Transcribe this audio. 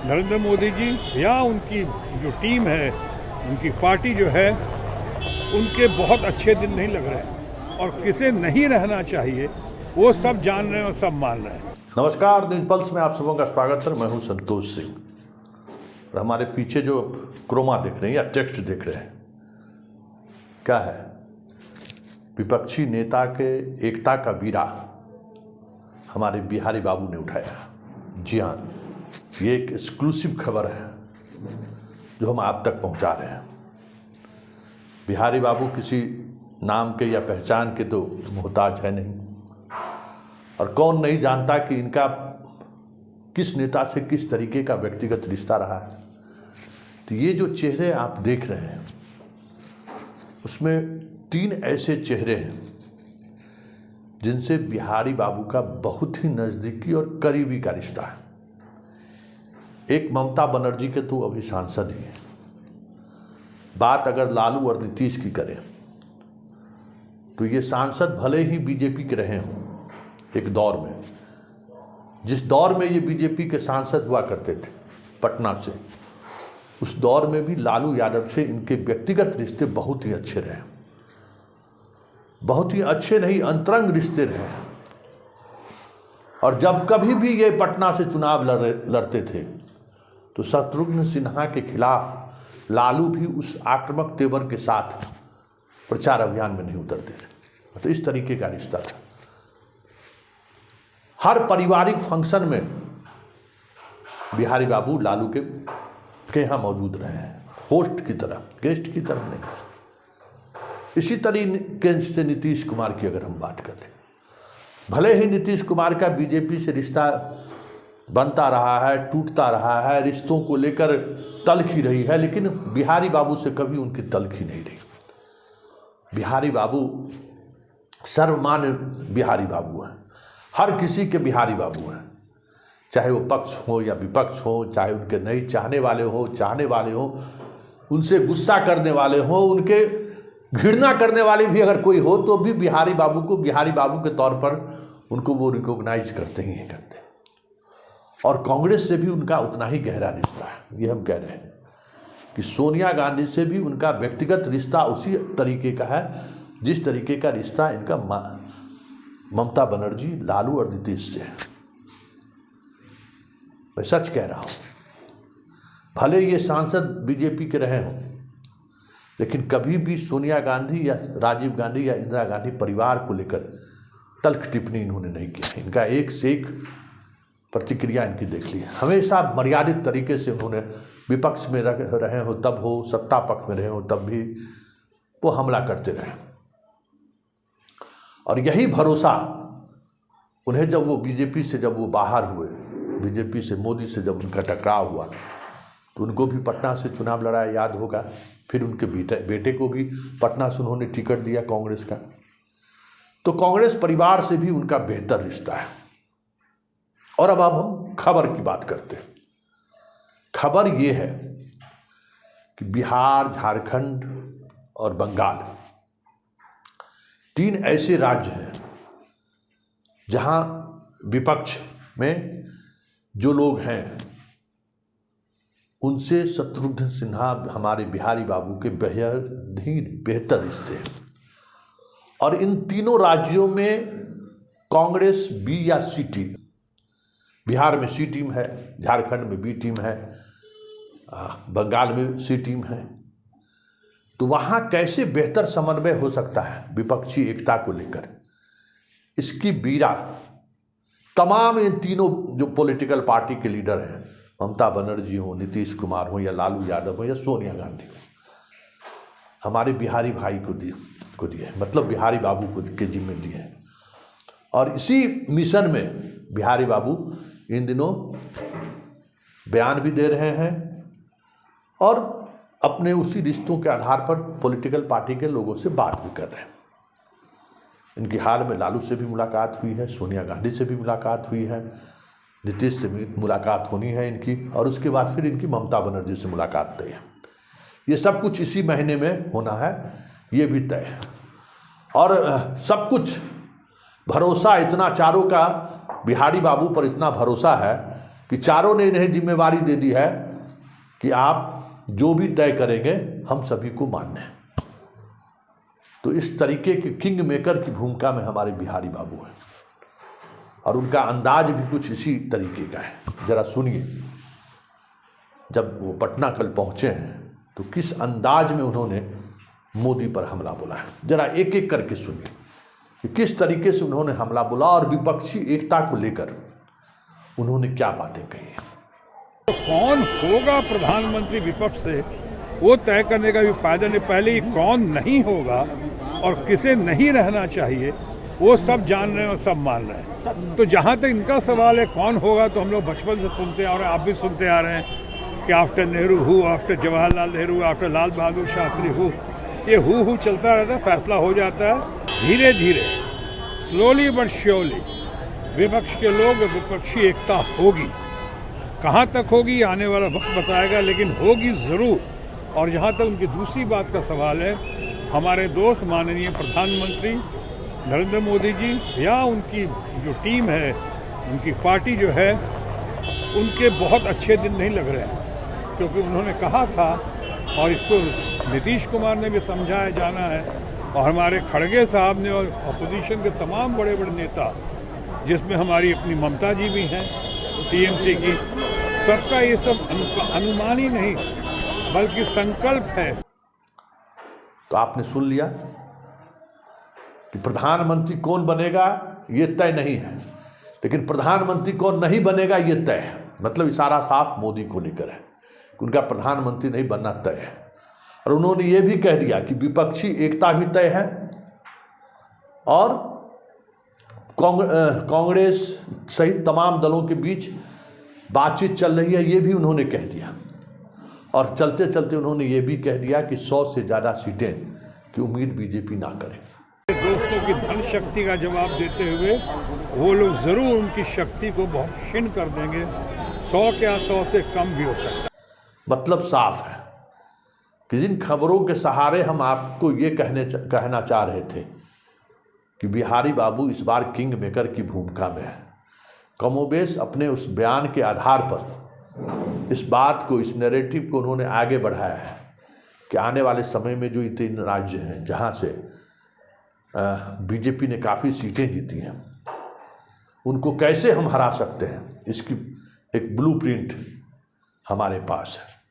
नरेंद्र मोदी जी या उनकी जो टीम है, उनकी पार्टी जो है, उनके बहुत अच्छे दिन नहीं लग रहे और किसे नहीं रहना चाहिए वो सब जान रहे हैं और सब मान रहे हैं। नमस्कार, न्यूज पल्स में आप सबों का स्वागत है। मैं हूं संतोष सिंह और हमारे पीछे जो क्रोमा देख रहे हैं या टेक्स्ट देख रहे हैं, क्या है? विपक्षी नेता के एकता का बीड़ा हमारे बिहारी बाबू ने उठाया। जी हाँ, ये एक एक्सक्लूसिव खबर है जो हम आप तक पहुंचा रहे हैं। बिहारी बाबू किसी नाम के या पहचान के तो मोहताज है नहीं, और कौन नहीं जानता कि इनका किस नेता से किस तरीके का व्यक्तिगत रिश्ता रहा है। तो ये जो चेहरे आप देख रहे हैं, उसमें 3 ऐसे चेहरे हैं जिनसे बिहारी बाबू का बहुत ही नज़दीकी और करीबी का रिश्ता है। एक ममता बनर्जी के तो अभी सांसद ही हैं। बात अगर लालू और नीतीश की करें तो ये सांसद भले ही बीजेपी के रहे हों एक दौर में, जिस दौर में ये बीजेपी के सांसद हुआ करते थे पटना से, उस दौर में भी लालू यादव से इनके व्यक्तिगत रिश्ते बहुत ही अच्छे रहे। बहुत ही अच्छे नहीं, अंतरंग रिश्ते रहे। और जब कभी भी ये पटना से चुनाव लड़ते थे तो शत्रुघ्न सिन्हा के खिलाफ लालू भी उस आक्रामक तेवर के साथ प्रचार अभियान में नहीं उतरते थे। तो इस तरीके का रिश्ता था। हर पारिवारिक फंक्शन में बिहारी बाबू लालू के यहाँ मौजूद रहे हैं, होस्ट की तरह, गेस्ट की तरह नहीं। इसी तरीके से नीतीश कुमार की अगर हम बात करें, भले ही नीतीश कुमार का बीजेपी से रिश्ता बनता रहा है, टूटता रहा है, रिश्तों को लेकर तल्खी रही है, लेकिन बिहारी बाबू से कभी उनकी तल्खी नहीं रही। बिहारी बाबू सर्वमान्य बिहारी बाबू हैं, हर किसी के बिहारी बाबू हैं, चाहे वो पक्ष हो या विपक्ष हो, चाहे उनके नहीं चाहने वाले हो, चाहने वाले हो, उनसे गुस्सा करने वाले हो, उनके घृणा करने वाले भी अगर कोई हो तो भी बिहारी बाबू को बिहारी बाबू के तौर पर उनको वो रिकॉग्नाइज करते ही करते। और कांग्रेस से भी उनका उतना ही गहरा रिश्ता है। ये हम कह रहे हैं कि सोनिया गांधी से भी उनका व्यक्तिगत रिश्ता उसी तरीके का है जिस तरीके का रिश्ता इनका ममता बनर्जी, लालू और नीतीश से है। मैं सच कह रहा हूं। भले ये सांसद बीजेपी के रहे हों, लेकिन कभी भी सोनिया गांधी या राजीव गांधी या इंदिरा गांधी परिवार को लेकर तल्ख टिप्पणी इन्होंने नहीं किया। इनका एक से एक प्रतिक्रिया इनकी देख ली है। हमेशा मर्यादित तरीके से उन्होंने विपक्ष में रहे हो तब हो, सत्ता पक्ष में रहे हो तब भी वो हमला करते रहे। और यही भरोसा उन्हें जब वो बीजेपी से जब वो बाहर हुए, बीजेपी से, मोदी से जब उनका टकराव हुआ, तो उनको भी पटना से चुनाव लड़ाया, याद होगा। फिर उनके बेटे को भी पटना से उन्होंने टिकट दिया कांग्रेस का। तो कांग्रेस परिवार से भी उनका बेहतर रिश्ता है। और अब हम खबर की बात करते हैं। खबर ये है कि बिहार, झारखंड और बंगाल 3 ऐसे राज्य हैं जहां विपक्ष में जो लोग हैं उनसे शत्रुघ्न सिन्हा, हमारे बिहारी बाबू के बेहद ही बेहतर रिश्ते हैं। और इन तीनों राज्यों में कांग्रेस बी या सी टीम, बिहार में सी टीम है, झारखंड में बी टीम है, बंगाल में सी टीम है। तो वहाँ कैसे बेहतर समन्वय हो सकता है विपक्षी एकता को लेकर, इसकी बीड़ा तमाम इन तीनों जो पॉलिटिकल पार्टी के लीडर हैं, ममता बनर्जी हो, नीतीश कुमार हो, या लालू यादव हो, या सोनिया गांधी हो, हमारे बिहारी भाई को दिए, मतलब बिहारी बाबू को के जिम्मे दिए हैं। और इसी मिशन में बिहारी बाबू इन दिनों बयान भी दे रहे हैं और अपने उसी रिश्तों के आधार पर पॉलिटिकल पार्टी के लोगों से बात भी कर रहे हैं। इनकी हाल में लालू से भी मुलाकात हुई है, सोनिया गांधी से भी मुलाकात हुई है, नीतीश से भी मुलाकात होनी है इनकी, और उसके बाद फिर इनकी ममता बनर्जी से मुलाकात तय है। ये सब कुछ इसी महीने में होना है, ये भी तय है। और सब कुछ भरोसा इतना चारों का बिहारी बाबू पर इतना भरोसा है कि चारों ने इन्हें जिम्मेवारी दे दी है कि आप जो भी तय करेंगे हम सभी को मानना है। तो इस तरीके के किंग मेकर की भूमिका में हमारे बिहारी बाबू हैं और उनका अंदाज भी कुछ इसी तरीके का है। जरा सुनिए, जब वो पटना कल पहुंचे हैं तो किस अंदाज में उन्होंने मोदी पर हमला बोला है। जरा एक एक करके सुनिए कि किस तरीके से उन्होंने हमला बोला और विपक्षी एकता को लेकर उन्होंने क्या बातें कही हैं। तो कौन होगा प्रधानमंत्री विपक्ष से वो तय करने का भी फायदा नहीं, पहले ही कौन नहीं होगा और किसे नहीं रहना चाहिए वो सब जान रहे हैं और सब मान रहे हैं। तो जहाँ तक इनका सवाल है कौन होगा, तो हम लोग बचपन से सुनते आ रहे हैं, आप भी सुनते आ रहे हैं कि after Nehru who, after Jawaharlal Nehru, after Lal Bahadur Shastri who, ये हु चलता रहता है, फैसला हो जाता है धीरे धीरे, स्लोली बट श्योरली। विपक्ष के लोग, विपक्षी एकता होगी, कहाँ तक होगी आने वाला वक्त बताएगा, लेकिन होगी ज़रूर। और जहाँ तक उनकी दूसरी बात का सवाल है, हमारे दोस्त माननीय प्रधानमंत्री नरेंद्र मोदी जी या उनकी जो टीम है, उनकी पार्टी जो है, उनके बहुत अच्छे दिन नहीं लग रहे हैं, क्योंकि उन्होंने कहा था और इसको नीतीश कुमार ने भी समझाया जाना है और हमारे खड़गे साहब ने और अपोजिशन के तमाम बड़े बड़े नेता, जिसमें हमारी अपनी ममता जी भी हैं टीएमसी की, सबका ये सब अनुमान ही नहीं बल्कि संकल्प है। तो आपने सुन लिया कि प्रधानमंत्री कौन बनेगा ये तय नहीं है, लेकिन प्रधानमंत्री कौन नहीं बनेगा ये तय है। मतलब इशारा साफ मोदी को लेकर है कि उनका प्रधानमंत्री नहीं बनना तय है। और उन्होंने ये भी कह दिया कि विपक्षी एकता भी तय है और कांग्रेस सहित तमाम दलों के बीच बातचीत चल रही है, ये भी उन्होंने कह दिया। और चलते चलते उन्होंने ये भी कह दिया कि 100 से ज़्यादा सीटें की उम्मीद बीजेपी ना करे। दोस्तों की धन शक्ति का जवाब देते हुए वो लोग ज़रूर उनकी शक्ति को बहुत क्षीण कर देंगे, 100 क्या 100 से कम भी हो सकता है। मतलब साफ है कि जिन खबरों के सहारे हम आपको ये कहना चाह रहे थे कि बिहारी बाबू इस बार किंग मेकर की भूमिका में है, कमोबेश अपने उस बयान के आधार पर इस बात को, इस नैरेटिव को उन्होंने आगे बढ़ाया है कि आने वाले समय में जो ये 3 राज्य हैं जहाँ से बीजेपी ने काफ़ी सीटें जीती हैं, उनको कैसे हम हरा सकते हैं, इसकी एक ब्लूप्रिंट हमारे पास है।